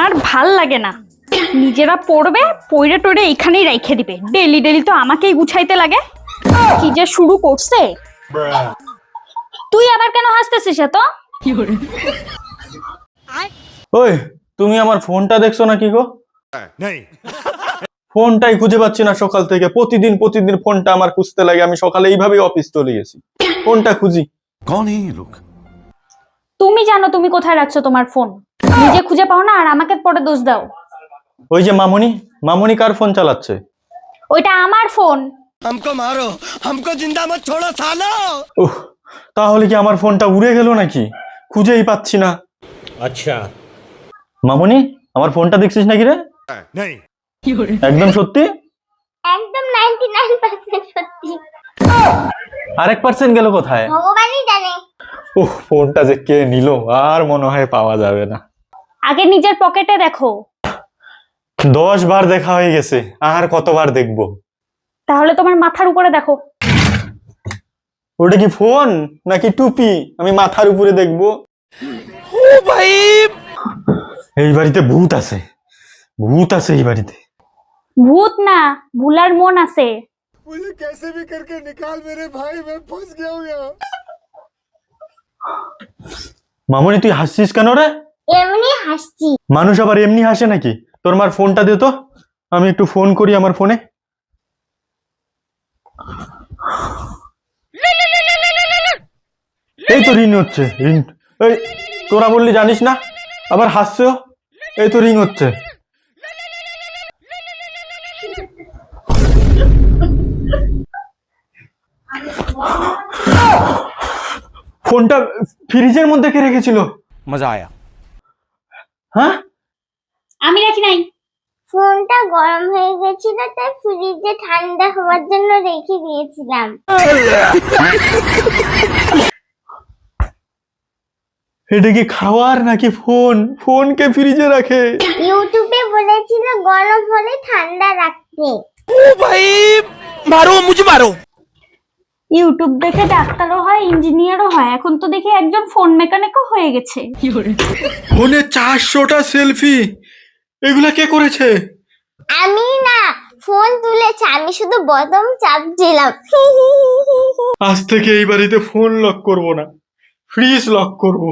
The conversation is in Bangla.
আর ভাল লাগে না, নিজেরা পড়বে, পড়ে টড়ে এইখানেই রাইখে দিবে। ডেলি ডেলি তো আমাকেই গুছাইতে লাগে। কি যে শুরু করছে। তুই আবার কেন হাসতেছিস এত? ওই তুমি আমার ফোনটা দেখছো না কি গো? ফোনটাই খুঁজে পাচ্ছি না সকাল থেকে। প্রতিদিন প্রতিদিন ফোনটা আমার খুঁজতে লাগে। আমি সকালে এইভাবেই অফিস চলে গেছি, ফোনটা খুঁজি। कौन है ये लोग? তুমি জানো তুমি কোথায় রাখছো তোমার ফোন, নিজে খুঁজে পাও না আর আমাকে পরে দোষ দাও। ওই যে মামুনি, মামুনি কার ফোন চালাচ্ছে? ওইটা আমার ফোন। हमको मारो, हमको जिंदा मत छोड़ो सालो। ওহ, তাহলে কি আমার ফোনটা উড়ে গেল নাকি? খুঁজেই পাচ্ছি না। अच्छा মামুনি, আমার ফোনটা দেখছিস নাকি রে? नहीं একদম সত্যি? একদম 99% সত্যি। আরেক পার্সেন্ট গেল কোথায়? ভগবানই জানে। ওহ, ফোনটা যে কে নিল আর মনে হয় পাওয়া যাবে না। আগে নিজের পকেটে দেখো। 10 বার দেখা হয়ে গেছে, আর কতবার দেখবো? তাহলে তোমার মাথার উপরে দেখো। ওটা কি ফোন নাকি টুপি? আমি মাথার উপরে দেখবো? ओ भाई এই বাড়িতে ভূত আছে, ভূত আছে এই বাড়িতে। ভূত না, ভুলার মন আছে। मुझे कैसे भी करके निकाल मेरे भाई, मैं फंस गया हूँ यहाँ। মামুনি তুই হাসছিস কেন রে? এমনি হাসছি। মানুষ আবার এমনি হাসে নাকি? তোর মার ফোনটা দে তো, আমি একটু ফোন করি আমার ফোনে। এই তো রিং হচ্ছে, রিং। এই তোরা বললি জানিস না, আবার হাসছো। এই তো রিং হচ্ছে। ফোনটা ফ্রিজের মধ্যে কে রেখেছিল? मजा आया। হ্যাঁ, আমি রাখি নাই। ফোনটা গরম হয়ে গেছিল তাই ফ্রিজে ঠান্ডা হওয়ার জন্য রেখে দিয়েছিলাম। এটা কি খাওয়ার নাকি ফোন? ফোনকে ফ্রিজে রাখে? ইউটিউবে বলেছিল গরম হলে ঠান্ডা রাখতে। ओ भाई मारो, मुझे मारो। ইউটিউব দেখে ডাক্তারও হয়, ইঞ্জিনিয়ারও হয়, এখন তো দেখি একজন ফোন মেকানিকও হয়ে গেছে। ফোনে 400টা সেলফি, এগুলা কে করেছে? আমি না, ফোন তুলেছে, আমি শুধু বদম চাপছিলাম। আজ থেকে এই বাড়িতে ফোন লক করব না, ফ্রিজ লক করব।